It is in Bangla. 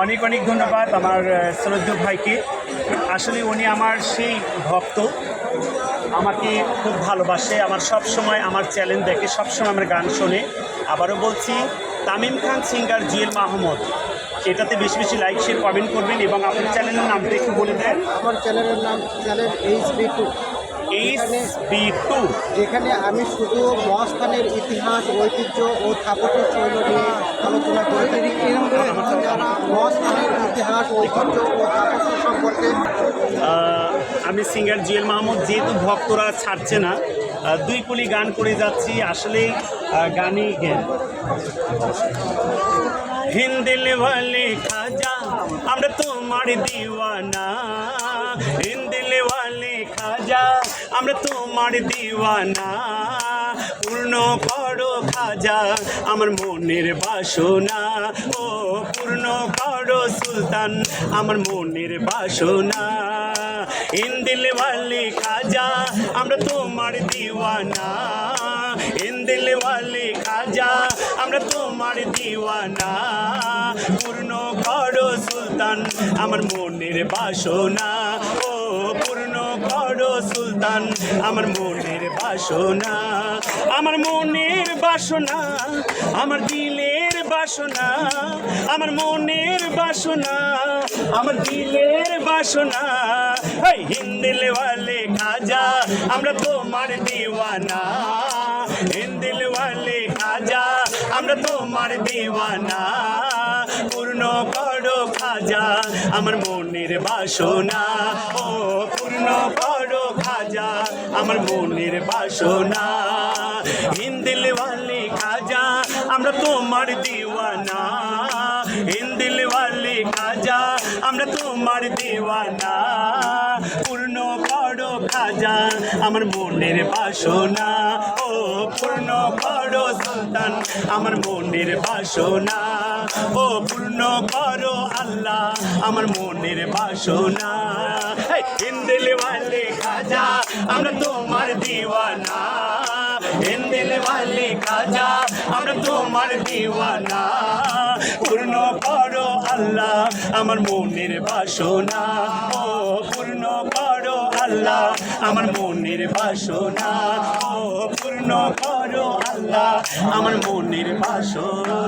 অনেক অনেক ধন্যবাদ আমার শ্রদ্ধেয় ভাইকে। আসলে উনি আমার সেই ভক্ত, আমাকে খুব ভালোবাসে, আমার সব সময় আমার চ্যানেল দেখে, সবসময় আমার গান শোনে। আবারও বলছি, তামিম খান সিঙ্গার জুয়েল মাহমুদ, এটাতে বেশি বেশি লাইক শেয়ার কমেন্ট করবেন এবং আপনার চ্যানেলের নামটা একটু বলে দেন। আমার চ্যানেলের নাম চ্যানেল HB2। HB2, যেখানে আমি শুধু মহাস্থানের ইতিহাস, ঐতিহ্য ও স্থাপত্য শৈল নিয়ে আলোচনা করে থাকি। যারা মহাস্থানের ইতিহাস, ঐতিহ্য ও স্থাপত্য সম্পর্কে আমি সিঙ্গার জুয়েল মাহমুদ, যেহেতু ভক্তরা ছাড়ছে না, দুই কলি গান করে যাচ্ছি। আসলে গানই জ্ঞান। হিন্দিল ওয়ালে খাজা আমরা তোমার দিওয়ানা, হিন্দিল ওয়ালে খাজা আমরা তোমার দিওয়ানা, পূর্ণ করো খাজা আমার মনের বাসনা, ও পূর্ণ করো সুলতান আমার মনের বাসনা। হিন্দিল ওয়ালে খাজা আমরা তোমার দিওয়ানা, হিন্দিল ওয়ালে খাজা আমরা তোমার দিওয়ানা, পূর্ণ করো সুলতান আমার মনের বাসনা, ও পূর্ণ করো সুলতান আমার মনের বাসনা। আমার মনের বাসনা, আমার দিলের বাসনা, আমার মনের বাসনা, আমার দিলের বাসনা। হিন্দিল ওয়ালে খাজা আমরা তোমার দিওয়ানা, হিন্দিল ওয়ালে খাজা আমরা তোমার দিওয়ানা, পূর্ণ করো খাজা আমার মনের বাসনা, ও পূর্ণ করো খাজা আমার মনের বাসনা। হিন্দিল ওয়ালে খাজা আমরা তোমার দিওয়ানা, হিন্দিল ওয়ালে খাজা আমরা তোমার দিওয়ানা, পূর্ণ করো খাজা আমার মনের বাসনা, ও পূর্ণ করো সুলতান আমার মনের বাসনা, ও পূর্ণ করো আল্লাহ আমার মনের বাসনা। হিন্দিল ওয়ালে খাজা আমরা তোমার দিওয়ানা, হিন্দিল ওয়ালে খাজা আমরা তোমার দিওয়ানা, পূর্ণ করো আল্লাহ আমার মনের বাসনা, ও পূর্ণ করো আল্লাহ আমার মনের বাসনা, ও পূর্ণ করো আল্লাহ আমার মনের বাসনা।